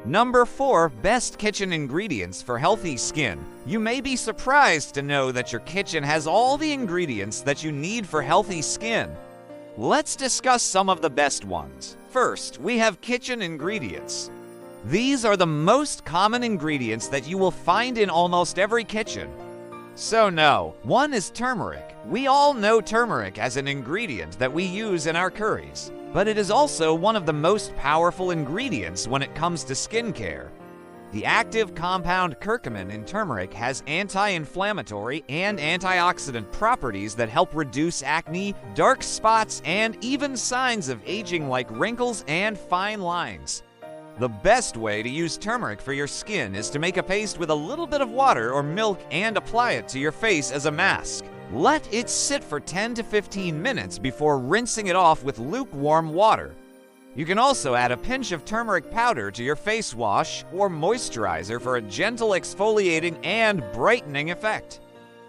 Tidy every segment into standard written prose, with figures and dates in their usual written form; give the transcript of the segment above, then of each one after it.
Number 4. Best kitchen ingredients for healthy skin. You may be surprised to know that your kitchen has all the ingredients that you need for healthy skin. Let's discuss some of the best ones. First, we have kitchen ingredients. These are the most common ingredients that you will find in almost every kitchen. So one is turmeric. We all know turmeric as an ingredient that we use in our curries, but it is also one of the most powerful ingredients when it comes to skincare. The active compound curcumin in turmeric has anti-inflammatory and antioxidant properties that help reduce acne, dark spots, and even signs of aging like wrinkles and fine lines. The best way to use turmeric for your skin is to make a paste with a little bit of water or milk and apply it to your face as a mask. Let it sit for 10 to 15 minutes before rinsing it off with lukewarm water. You can also add a pinch of turmeric powder to your face wash or moisturizer for a gentle exfoliating and brightening effect.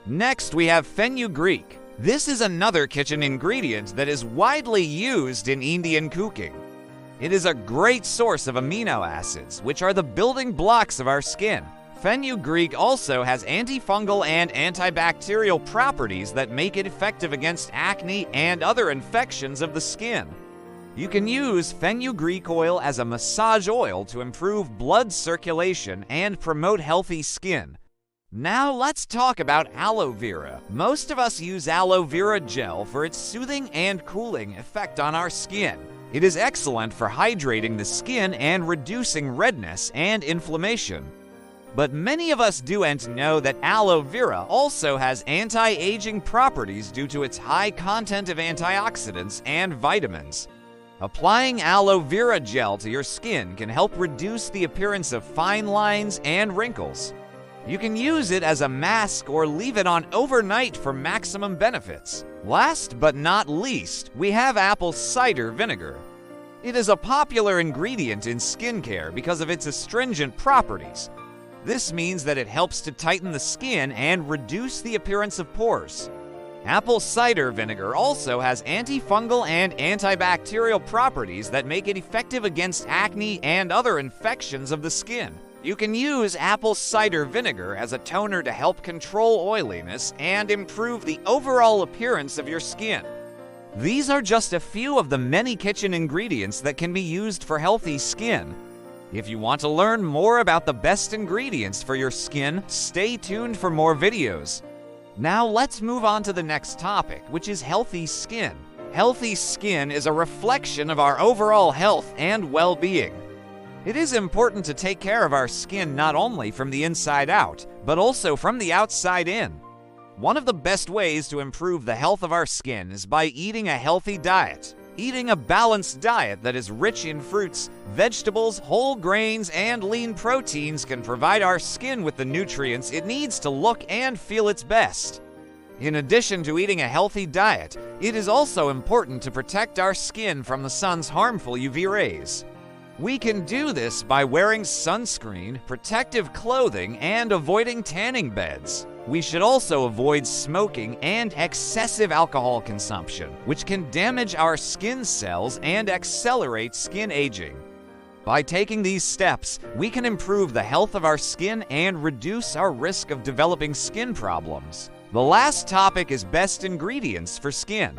Next, we have fenugreek. This is another kitchen ingredient that is widely used in Indian cooking. It is a great source of amino acids, which are the building blocks of our skin. Fenugreek also has antifungal and antibacterial properties that make it effective against acne and other infections of the skin. You can use fenugreek oil as a massage oil to improve blood circulation and promote healthy skin. Now let's talk about aloe vera. Most of us use aloe vera gel for its soothing and cooling effect on our skin. It is excellent for hydrating the skin and reducing redness and inflammation. But many of us don't know that aloe vera also has anti-aging properties due to its high content of antioxidants and vitamins. Applying aloe vera gel to your skin can help reduce the appearance of fine lines and wrinkles. You can use it as a mask or leave it on overnight for maximum benefits. Last but not least, we have apple cider vinegar. It is a popular ingredient in skincare because of its astringent properties. This means that it helps to tighten the skin and reduce the appearance of pores. Apple cider vinegar also has antifungal and antibacterial properties that make it effective against acne and other infections of the skin. You can use apple cider vinegar as a toner to help control oiliness and improve the overall appearance of your skin. These are just a few of the many kitchen ingredients that can be used for healthy skin. If you want to learn more about the best ingredients for your skin, stay tuned for more videos. Now let's move on to the next topic, which is healthy skin. Healthy skin is a reflection of our overall health and well-being. It is important to take care of our skin not only from the inside out, but also from the outside in. One of the best ways to improve the health of our skin is by eating a healthy diet. Eating a balanced diet that is rich in fruits, vegetables, whole grains, and lean proteins can provide our skin with the nutrients it needs to look and feel its best. In addition to eating a healthy diet, it is also important to protect our skin from the sun's harmful UV rays. We can do this by wearing sunscreen, protective clothing, and avoiding tanning beds. We should also avoid smoking and excessive alcohol consumption, which can damage our skin cells and accelerate skin aging. By taking these steps, we can improve the health of our skin and reduce our risk of developing skin problems. The last topic is best ingredients for skin.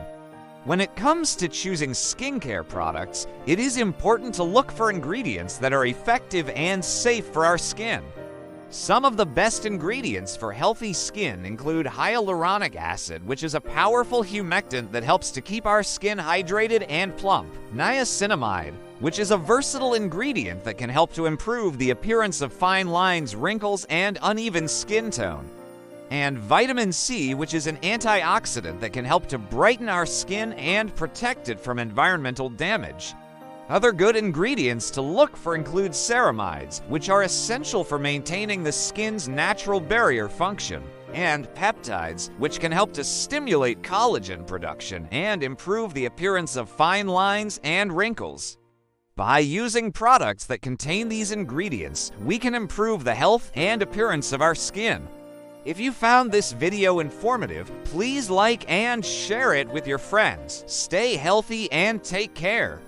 When it comes to choosing skincare products, it is important to look for ingredients that are effective and safe for our skin. Some of the best ingredients for healthy skin include hyaluronic acid, which is a powerful humectant that helps to keep our skin hydrated and plump. Niacinamide, which is a versatile ingredient that can help to improve the appearance of fine lines, wrinkles, and uneven skin tone. And vitamin C, which is an antioxidant that can help to brighten our skin and protect it from environmental damage. Other good ingredients to look for include ceramides, which are essential for maintaining the skin's natural barrier function, and peptides, which can help to stimulate collagen production and improve the appearance of fine lines and wrinkles. By using products that contain these ingredients, we can improve the health and appearance of our skin. If you found this video informative, please like and share it with your friends. Stay healthy and take care.